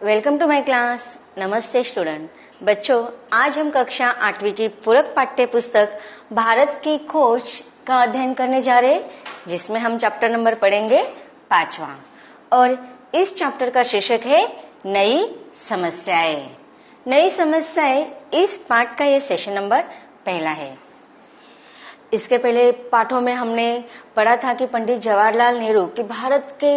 Welcome to my class. नमस्ते student. बच्चों, आज हम कक्षा 8वीं की पूरक पाठ्य पुस्तक भारत की खोज का अध्ययन करने जा रहे हैं, जिसमें हम चैप्टर नंबर पढ़ेंगे 5वां। और इस चैप्टर का शीर्षक है नई समस्याएं। नई समस्याएं इस पाठ का ये सेशन नंबर पहला है। इसके पहले पाठों में हमने पढ़ा था कि पंडित जवाहरलाल नेहरू की भारत के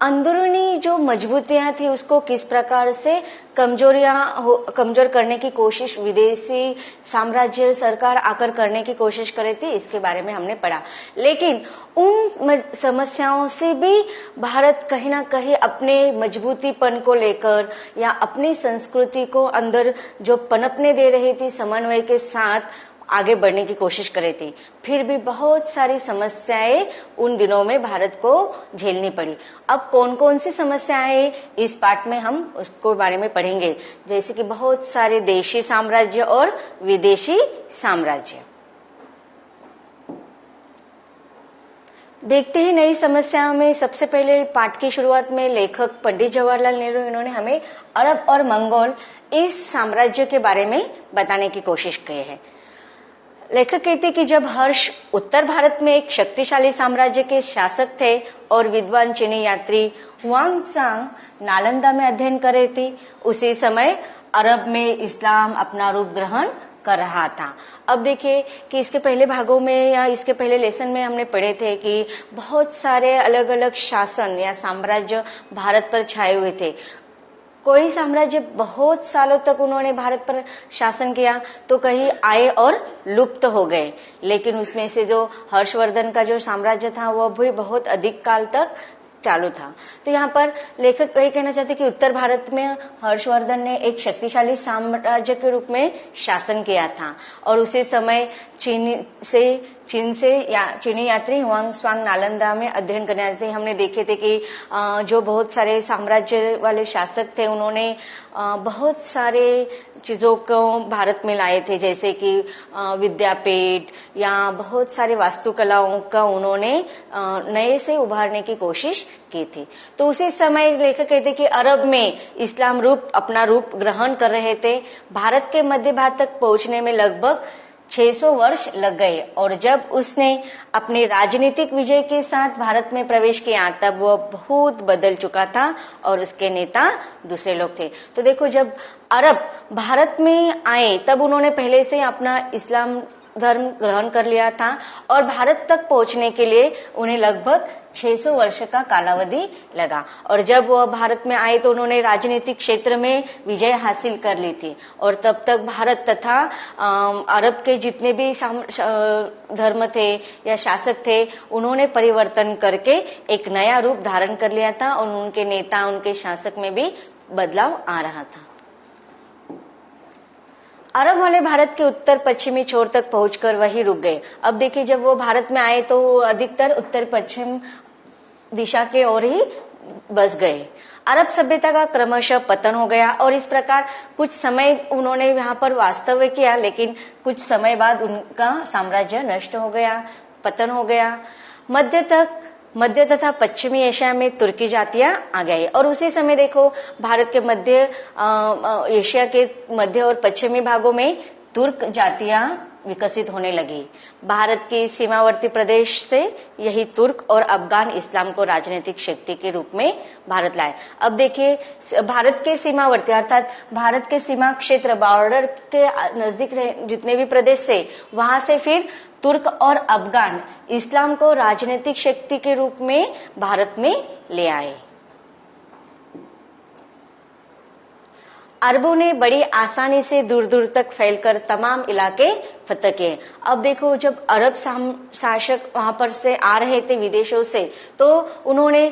अंदरूनी जो मजबूतियां थी उसको किस प्रकार से कमजोर करने की कोशिश विदेशी साम्राज्य सरकार आकर करने की कोशिश करे थी, इसके बारे में हमने पढ़ा। लेकिन उन समस्याओं से भी भारत कहीं ना कहीं अपने मजबूतीपन को लेकर या अपनी संस्कृति को अंदर जो पनपने दे रही थी समन्वय के साथ आगे बढ़ने की कोशिश करे थी। फिर भी बहुत सारी समस्याएं उन दिनों में भारत को झेलनी पड़ी। अब कौन कौन सी समस्याएं इस पाठ में हम उसको बारे में पढ़ेंगे, जैसे कि बहुत सारे देशी साम्राज्य और विदेशी साम्राज्य। देखते हैं नई समस्याओं में। सबसे पहले पाठ की शुरुआत में लेखक पंडित जवाहरलाल नेहरू इन्होंने हमें अरब और मंगोल इस साम्राज्य के बारे में बताने की कोशिश की है। लेखक कहते कि जब हर्ष उत्तर भारत में एक शक्तिशाली साम्राज्य के शासक थे और विद्वान चीनी यात्री हुआंगत्सांग नालंदा में अध्ययन कर रहे थे, उसी समय अरब में इस्लाम अपना रूप ग्रहण कर रहा था। अब देखिए कि इसके पहले भागों में या इसके पहले लेसन में हमने पढ़े थे कि बहुत सारे अलग अलग शासन या साम्राज्य भारत पर छाए हुए थे। कोई साम्राज्य बहुत सालों तक उन्होंने भारत पर शासन किया तो कहीं आए और लुप्त हो गए, लेकिन उसमें से जो हर्षवर्धन का जो साम्राज्य था वह भी बहुत अधिक काल तक चालू था। तो यहाँ पर लेखक यही कहना चाहते कि उत्तर भारत में हर्षवर्धन ने एक शक्तिशाली साम्राज्य के रूप में शासन किया था और उसी समय चीन से चीनी यात्री हुआंगत्सांग नालंदा में अध्ययन करने आए थे। हमने देखे थे कि जो बहुत सारे साम्राज्य वाले शासक थे उन्होंने बहुत सारे चीजों को भारत में लाए थे, जैसे कि विद्यापीठ या बहुत सारे वास्तुकलाओं का उन्होंने नए से उभारने की कोशिश की थी। तो उसी समय लेखक कहते कि अरब में इस्लाम अपना रूप ग्रहण कर रहे थे। भारत के मध्य भाग तक पहुंचने में लगभग 600 वर्ष लग गए और जब उसने अपने राजनीतिक विजय के साथ भारत में प्रवेश किया तब वह बहुत बदल चुका था और उसके नेता दूसरे लोग थे। तो देखो, जब अरब भारत में आए तब उन्होंने पहले से अपना इस्लाम धर्म ग्रहण कर लिया था और भारत तक पहुंचने के लिए उन्हें लगभग 600 वर्ष का कालावधि लगा। और जब वह भारत में आए तो उन्होंने राजनीतिक क्षेत्र में विजय हासिल कर ली थी और तब तक भारत तथा अरब के जितने भी धर्म थे या शासक थे उन्होंने परिवर्तन करके एक नया रूप धारण कर लिया था और उनके नेता उनके शासक में भी बदलाव आ रहा था। अरब वाले भारत के उत्तर पश्चिमी छोर तक पहुंचकर वहीं रुक गए। अब देखिए, जब वो भारत में आए तो अधिकतर उत्तर पश्चिम दिशा के ओर ही बस गए। अरब सभ्यता का क्रमशः पतन हो गया और इस प्रकार कुछ समय उन्होंने यहाँ पर वास्तव्य किया, लेकिन कुछ समय बाद उनका साम्राज्य नष्ट हो गया, पतन हो गया। मध्य तथा पश्चिमी एशिया में तुर्की जातियां आ गई और उसी समय देखो भारत के मध्य एशिया के मध्य और पश्चिमी भागों में तुर्क जातियां विकसित होने लगी। भारत की सीमावर्ती प्रदेश से यही तुर्क और अफगान इस्लाम को राजनीतिक शक्ति के रूप में भारत लाए। अब देखिए, भारत के सीमावर्ती अर्थात भारत के सीमा क्षेत्र बॉर्डर के नजदीक जितने भी प्रदेश थे वहां से फिर तुर्क और अफगान इस्लाम को राजनीतिक शक्ति के रूप में भारत में ले आए। अरबों ने बड़ी आसानी से दूर दूर तक फैलकर तमाम इलाके फतह किए। अब देखो, जब अरब शासक वहां पर से आ रहे थे विदेशों से तो उन्होंने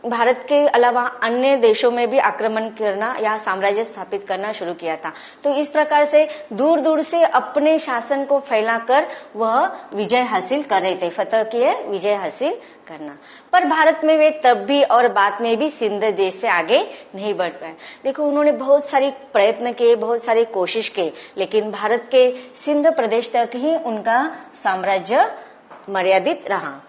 भारत के अलावा अन्य देशों में भी आक्रमण करना या साम्राज्य स्थापित करना शुरू किया था। तो इस प्रकार से दूर दूर से अपने शासन को फैलाकर वह विजय हासिल कर रहे थे, फतह किए विजय हासिल करना। पर भारत में वे तब भी और बाद में भी सिंध देश से आगे नहीं बढ़ पाए। देखो, उन्होंने बहुत सारी प्रयत्न किए, बहुत सारी कोशिश की, लेकिन भारत के सिंध प्रदेश तक ही उनका साम्राज्य मर्यादित रहा।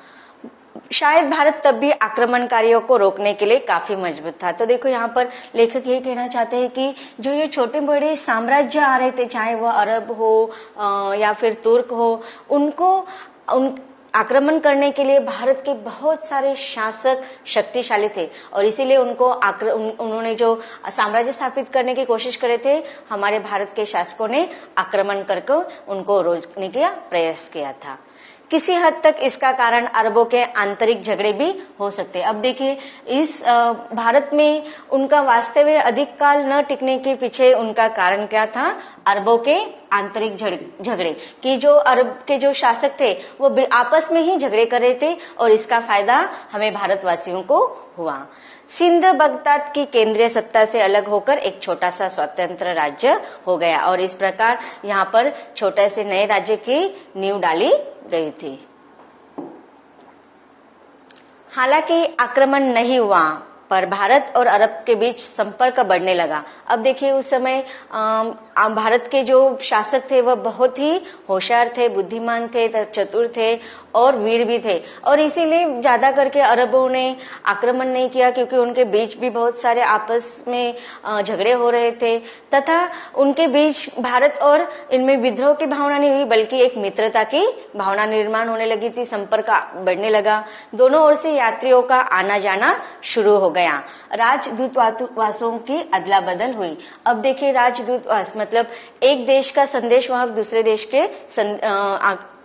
शायद भारत तब भी आक्रमणकारियों को रोकने के लिए काफी मजबूत था। तो देखो यहाँ पर लेखक ये कहना चाहते हैं कि जो ये छोटे बड़े साम्राज्य आ रहे थे, चाहे वह अरब हो या फिर तुर्क हो, उन आक्रमण करने के लिए भारत के बहुत सारे शासक शक्तिशाली थे और इसीलिए उन्होंने जो साम्राज्य स्थापित करने की कोशिश करे थे, हमारे भारत के शासकों ने आक्रमण करके उनको रोकने का प्रयास किया था। किसी हद तक इसका कारण अरबों के आंतरिक झगड़े भी हो सकते हैं। अब देखिए, इस भारत में उनका वास्तव में अधिक काल न टिकने के पीछे उनका कारण क्या था? अरबों के आंतरिक झगड़े कि जो अरब के जो शासक थे वो आपस में ही झगड़े कर रहे थे और इसका फायदा हमें भारतवासियों को हुआ। सिंध बगदाद की केंद्रीय सत्ता से अलग होकर एक छोटा सा स्वतंत्र राज्य हो गया और इस प्रकार यहाँ पर छोटे से नए राज्य की नींव डाली गई थी। हालांकि आक्रमण नहीं हुआ पर भारत और अरब के बीच संपर्क बढ़ने लगा। अब देखिए, उस समय भारत के जो शासक थे वह बहुत ही होशियार थे, बुद्धिमान थे, चतुर थे और वीर भी थे और इसीलिए ज्यादा करके अरबों ने आक्रमण नहीं किया क्योंकि उनके बीच भी बहुत सारे आपस में झगड़े हो रहे थे तथा उनके बीच भारत और इनमें विद्रोह की भावना नहीं हुई बल्कि एक मित्रता की भावना निर्माण होने लगी थी, संपर्क बढ़ने लगा। दोनों ओर से यात्रियों का आना जाना शुरू हो गया। राजदूतवासों की अदला बदल हुई। अब देखिए, राजदूतवास मतलब एक देश का संदेशवाहक दूसरे देश के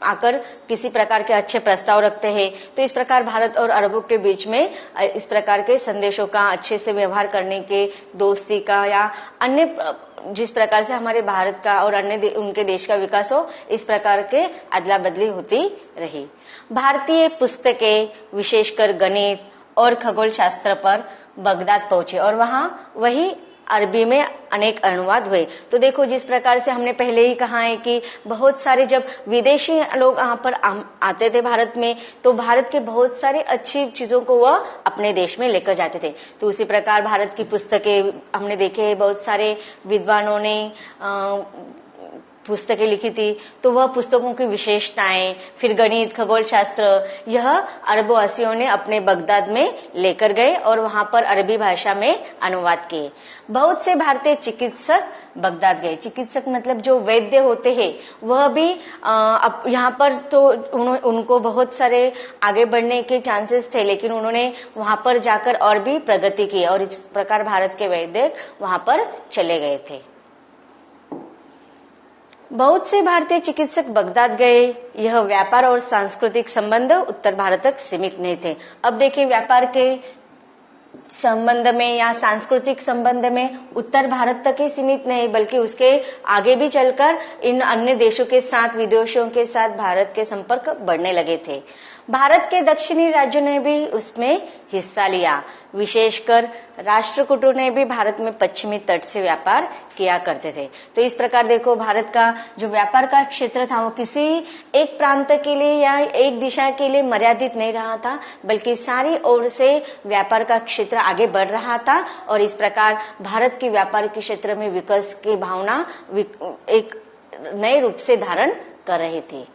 आकर किसी प्रकार के अच्छे प्रस्ताव रखते हैं। तो इस प्रकार भारत और अरबों के बीच में इस प्रकार के संदेशों का अच्छे से व्यवहार करने के, दोस्ती का या अन्य जिस प्रकार से हमारे भारत का और अन्य उनके देश का विकास हो, इस प्रकार के अदला बदली होती रही। भारतीय पुस्तकें विशेषकर गणित और खगोल शास्त्र पर बगदाद पहुंचे और वहां वही अरबी में अनेक अनुवाद हुए। तो देखो, जिस प्रकार से हमने पहले ही कहा है कि बहुत सारे जब विदेशी लोग यहाँ पर आते थे भारत में, तो भारत के बहुत सारी अच्छी चीजों को वह अपने देश में लेकर जाते थे। तो उसी प्रकार भारत की पुस्तकें हमने देखे, बहुत सारे विद्वानों ने पुस्तकें लिखी थी, तो वह पुस्तकों की विशेषताएं, फिर गणित, खगोल शास्त्र, यह अरबवासियों ने अपने बगदाद में लेकर गए और वहां पर अरबी भाषा में अनुवाद किए। बहुत से भारतीय चिकित्सक बगदाद गए। चिकित्सक मतलब जो वैद्य होते हैं, वह भी अब यहाँ पर तो उनको बहुत सारे आगे बढ़ने के चांसेस थे, लेकिन उन्होंने वहां पर जाकर और भी प्रगति की और इस प्रकार भारत के वैद्य वहां पर चले गए थे। बहुत से भारतीय चिकित्सक बगदाद गए। यह व्यापार और सांस्कृतिक संबंध उत्तर भारत तक सीमित नहीं थे। अब देखिए, व्यापार के संबंध में या सांस्कृतिक संबंध में उत्तर भारत तक ही सीमित नहीं बल्कि उसके आगे भी चलकर इन अन्य देशों के साथ, विदेशों के साथ भारत के संपर्क बढ़ने लगे थे। भारत के दक्षिणी राज्यों ने भी उसमें हिस्सा लिया। विशेषकर राष्ट्रकूटों ने भी भारत में पश्चिमी तट से व्यापार किया करते थे। तो इस प्रकार देखो, भारत का जो व्यापार का क्षेत्र था वो किसी एक प्रांत के लिए या एक दिशा के लिए मर्यादित नहीं रहा था, बल्कि सारी ओर से व्यापार का क्षेत्र आगे बढ़ रहा था और इस प्रकार भारत के व्यापार के क्षेत्र में विकास की भावना एक नए रूप से धारण कर रही थी।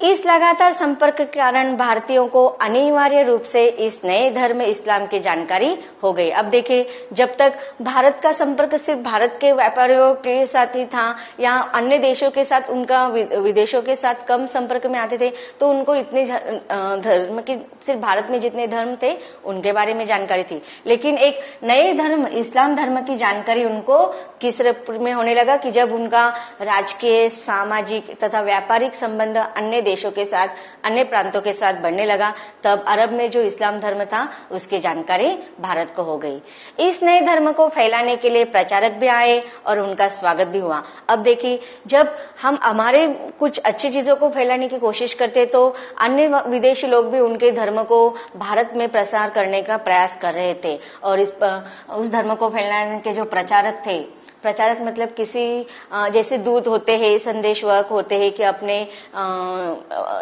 इस लगातार संपर्क के कारण भारतीयों को अनिवार्य रूप से इस नए धर्म इस्लाम की जानकारी हो गई। अब देखिए, जब तक भारत का संपर्क सिर्फ भारत के व्यापारियों के साथ ही था या अन्य देशों के साथ, उनका विदेशों के साथ कम संपर्क में आते थे, तो उनको इतने धर्म की, सिर्फ भारत में जितने धर्म थे उनके बारे में जानकारी थी। लेकिन एक नए धर्म इस्लाम धर्म की जानकारी उनको किस रूप में होने लगा कि जब उनका राजकीय, सामाजिक तथा व्यापारिक संबंध अन्य देशों के साथ, अन्य प्रांतों के साथ बढ़ने लगा, तब अरब में जो इस्लाम धर्म था उसकी जानकारी भारत को हो गई। इस नए धर्म को फैलाने के लिए प्रचारक भी आए और उनका स्वागत भी हुआ। अब देखिए, जब हम हमारे कुछ अच्छी चीजों को फैलाने की कोशिश करते तो अन्य विदेशी लोग भी उनके धर्म को भारत में प्रसार करने का प्रयास कर रहे थे और उस धर्म को फैलाने के जो प्रचारक थे, प्रचारक मतलब किसी जैसे दूत होते हैं, संदेशवाहक होते हैं कि अपने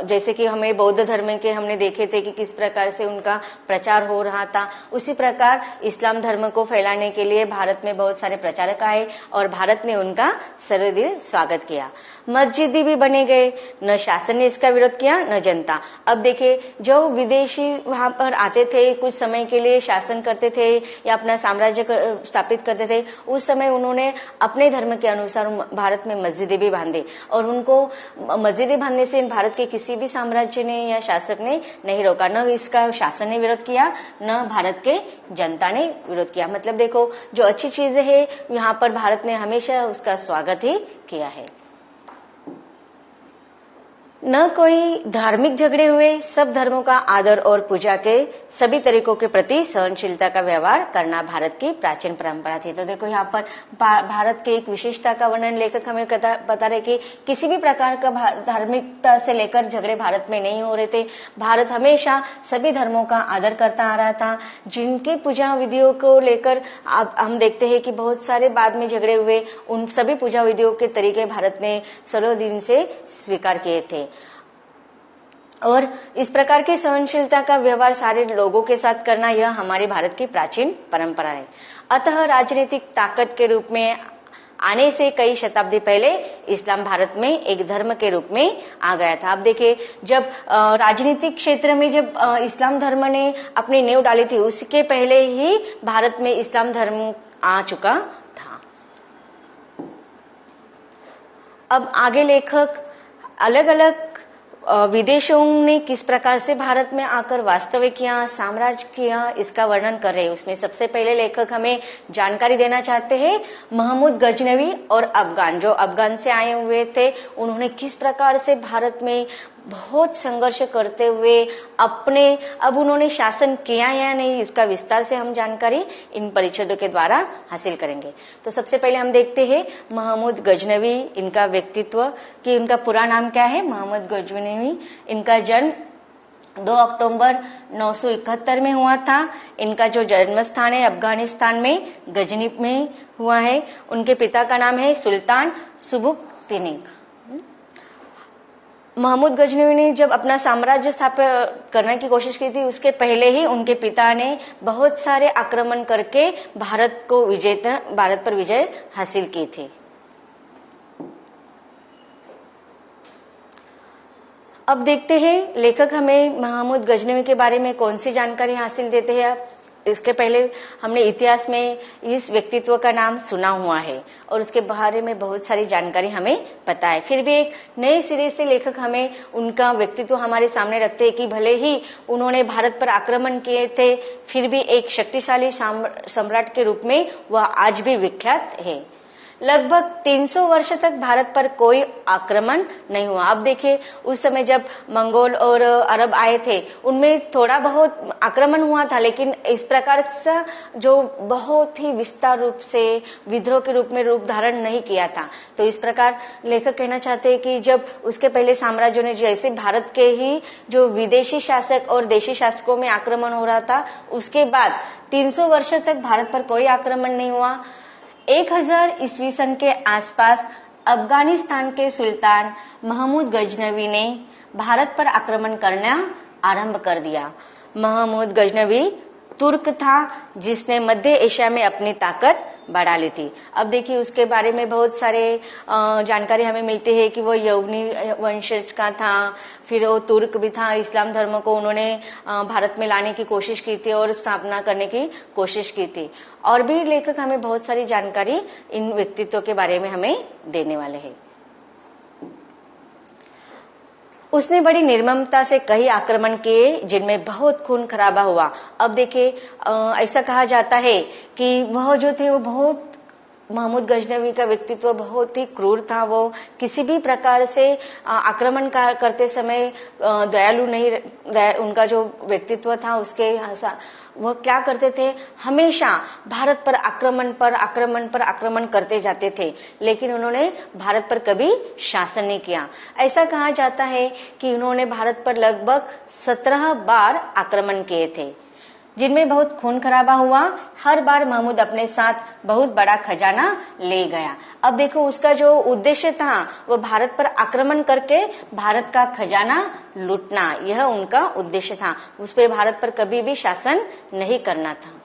जैसे कि हमें बौद्ध धर्म के हमने देखे थे कि किस प्रकार से उनका प्रचार हो रहा था, उसी प्रकार इस्लाम धर्म को फैलाने के लिए भारत में बहुत सारे प्रचारक आए और भारत ने उनका सर्वदिल स्वागत किया। मस्जिद भी बने गए, न शासन ने इसका विरोध किया न जनता। अब देखिए, जो विदेशी वहां पर आते थे, कुछ समय के लिए शासन करते थे या अपना साम्राज्य स्थापित करते थे, उस समय उन्होंने अपने धर्म के अनुसार भारत में मस्जिदें भी बांधे और उनको मस्जिदें बांधने से भारत के किसी भी साम्राज्य ने या शासक ने नहीं रोका। न इसका शासन ने विरोध किया न भारत के जनता ने विरोध किया। मतलब देखो, जो अच्छी चीजें है यहाँ पर भारत ने हमेशा उसका स्वागत ही किया है। न कोई धार्मिक झगड़े हुए, सब धर्मों का आदर और पूजा के सभी तरीकों के प्रति सहनशीलता का व्यवहार करना भारत की प्राचीन परंपरा थी। तो देखो, यहाँ पर भारत के एक विशेषता का वर्णन लेखक हमें बता रहे कि किसी भी प्रकार का धार्मिकता से लेकर झगड़े भारत में नहीं हो रहे थे। भारत हमेशा सभी धर्मों का आदर करता आ रहा था। जिनकी पूजा विधियों को लेकर हम देखते हैं कि बहुत सारे बाद में झगड़े हुए, उन सभी पूजा विधियों के तरीके भारत ने सर्वदिन से स्वीकार किए थे और इस प्रकार की सहनशीलता का व्यवहार सारे लोगों के साथ करना, यह हमारे भारत की प्राचीन परंपरा है। अतः राजनीतिक ताकत के रूप में आने से कई शताब्दी पहले इस्लाम भारत में एक धर्म के रूप में आ गया था। अब देखिए, जब राजनीतिक क्षेत्र में जब इस्लाम धर्म ने अपनी नींव डाली थी, उसके पहले ही भारत में इस्लाम धर्म आ चुका था। अब आगे लेखक अलग अलग विदेशों ने किस प्रकार से भारत में आकर वास्तविक किया, साम्राज्य किया, इसका वर्णन कर रहे हैं। उसमें सबसे पहले लेखक हमें जानकारी देना चाहते हैं महमूद गजनवी और अफगान, जो अफगान से आए हुए थे, उन्होंने किस प्रकार से भारत में बहुत संघर्ष करते हुए अब उन्होंने शासन किया या नहीं, इसका विस्तार से हम जानकारी इन परिच्छेदों के द्वारा हासिल करेंगे। तो सबसे पहले हम देखते हैं महमूद गजनवी, इनका व्यक्तित्व कि इनका पूरा नाम क्या है। महमूद गजनवी, इनका जन्म 2 अक्टूबर 971 में हुआ था। इनका जो जन्म स्थान है अफगानिस्तान में गजनी में हुआ है। उनके पिता का नाम है सुल्तान सुबुकतिनिक। महमूद गजनवी ने जब अपना साम्राज्य स्थापित करने की कोशिश की थी, उसके पहले ही उनके पिता ने बहुत सारे आक्रमण करके भारत पर विजय हासिल की थी। अब देखते हैं लेखक हमें महमूद गजनवी के बारे में कौन सी जानकारी हासिल देते हैं। इसके पहले हमने इतिहास में इस व्यक्तित्व का नाम सुना हुआ है और उसके बारे में बहुत सारी जानकारी हमें पता है। फिर भी एक नए सिरे से लेखक हमें उनका व्यक्तित्व हमारे सामने रखते हैं कि भले ही उन्होंने भारत पर आक्रमण किए थे, फिर भी एक शक्तिशाली सम्राट के रूप में वह आज भी विख्यात है। लगभग 300 वर्ष तक भारत पर कोई आक्रमण नहीं हुआ। अब देखिए, उस समय जब मंगोल और अरब आए थे, उनमें थोड़ा बहुत आक्रमण हुआ था, लेकिन इस प्रकार से जो बहुत ही विस्तार रूप से विद्रोह के रूप में रूप धारण नहीं किया था। तो इस प्रकार लेखक कहना चाहते हैं कि जब उसके पहले साम्राज्यों ने जैसे भारत के ही जो विदेशी शासक और देशी शासकों में आक्रमण हो रहा था, उसके बाद 300 वर्ष तक भारत पर कोई आक्रमण नहीं हुआ। 1000 ईस्वी सन के आसपास अफगानिस्तान के सुल्तान महमूद गजनवी ने भारत पर आक्रमण करना आरंभ कर दिया। महमूद गजनवी तुर्क था जिसने मध्य एशिया में अपनी ताकत बढ़ा ली थी। अब देखिए, उसके बारे में बहुत सारे जानकारी हमें मिलती है कि वो यवनी वंशज का था, फिर वो तुर्क भी था। इस्लाम धर्म को उन्होंने भारत में लाने की कोशिश की थी और स्थापना करने की कोशिश की थी। और भी लेखक हमें बहुत सारी जानकारी इन व्यक्तित्व के बारे में हमें देने वाले हैं। उसने बड़ी निर्ममता से कई आक्रमण किए जिनमें बहुत खून खराबा हुआ। अब देखिए, ऐसा कहा जाता है कि वह जो थे वो बहुत महमूद गजनवी का व्यक्तित्व बहुत ही क्रूर था। वो किसी भी प्रकार से आक्रमण करते समय दयालु नहीं, उनका जो व्यक्तित्व था उसके वह क्या करते थे, हमेशा भारत पर आक्रमण करते जाते थे, लेकिन उन्होंने भारत पर कभी शासन नहीं किया। ऐसा कहा जाता है कि उन्होंने भारत पर लगभग 17 बार आक्रमण किए थे। जिनमें बहुत खून खराबा हुआ। हर बार महमूद अपने साथ बहुत बड़ा खजाना ले गया। अब देखो उसका जो उद्देश्य था वो भारत पर आक्रमण करके भारत का खजाना लूटना, यह उनका उद्देश्य था। उस पे भारत पर कभी भी शासन नहीं करना था।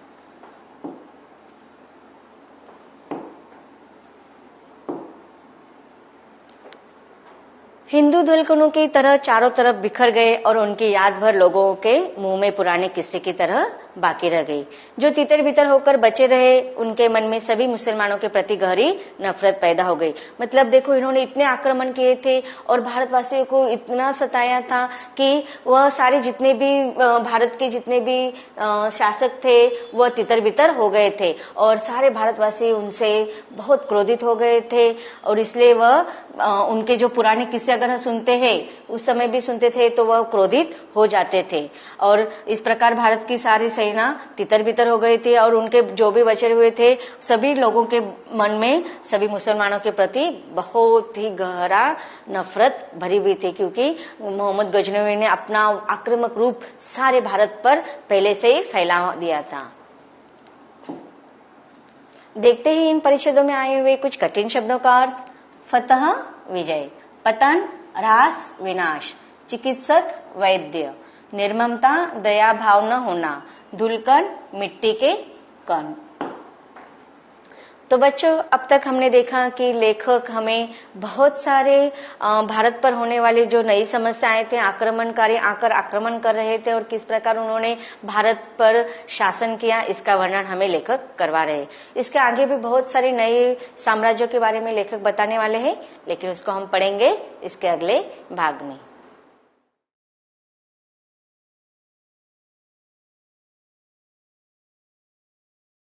हिंदू धुलकनों की तरह चारों तरफ बिखर गए और उनकी याद भर लोगों के मुंह में पुराने किस्से की तरह बाकी रह गई। जो तितर बितर होकर बचे रहे उनके मन में सभी मुसलमानों के प्रति गहरी नफरत पैदा हो गई। मतलब देखो इन्होंने इतने आक्रमण किए थे और भारतवासियों को इतना सताया था कि वह सारे जितने भी भारत के जितने भी शासक थे वह तितर बितर हो गए थे और सारे भारतवासी उनसे बहुत क्रोधित हो गए थे। और इसलिए वह उनके जो पुराने किस्से अगर सुनते हैं, उस समय भी सुनते थे, तो वह क्रोधित हो जाते थे। और इस प्रकार भारत की सारी सेना तितर बितर हो गई थी और उनके जो भी बचे हुए थे सभी लोगों के मन में सभी मुसलमानों के प्रति बहुत ही गहरा नफरत भरी हुई थी, क्योंकि मोहम्मद गजनवी ने अपना आक्रामक रूप सारे भारत पर पहले से ही फैला दिया था। देखते ही इन परिच्छेदों में आए हुए कुछ कठिन शब्दों का अर्थ। फतह विजय, पतन ह्रास विनाश, चिकित्सक वैद्य, निर्ममता दया भाव न होना, धूलकण मिट्टी के कण। तो बच्चों अब तक हमने देखा कि लेखक हमें बहुत सारे भारत पर होने वाले जो नई समस्याएं थे, आक्रमणकारी आकर आक्रमण कर रहे थे और किस प्रकार उन्होंने भारत पर शासन किया, इसका वर्णन हमें लेखक करवा रहे हैं। इसके आगे भी बहुत सारे नए साम्राज्यों के बारे में लेखक बताने वाले हैं, लेकिन उसको हम पढ़ेंगे इसके अगले भाग में।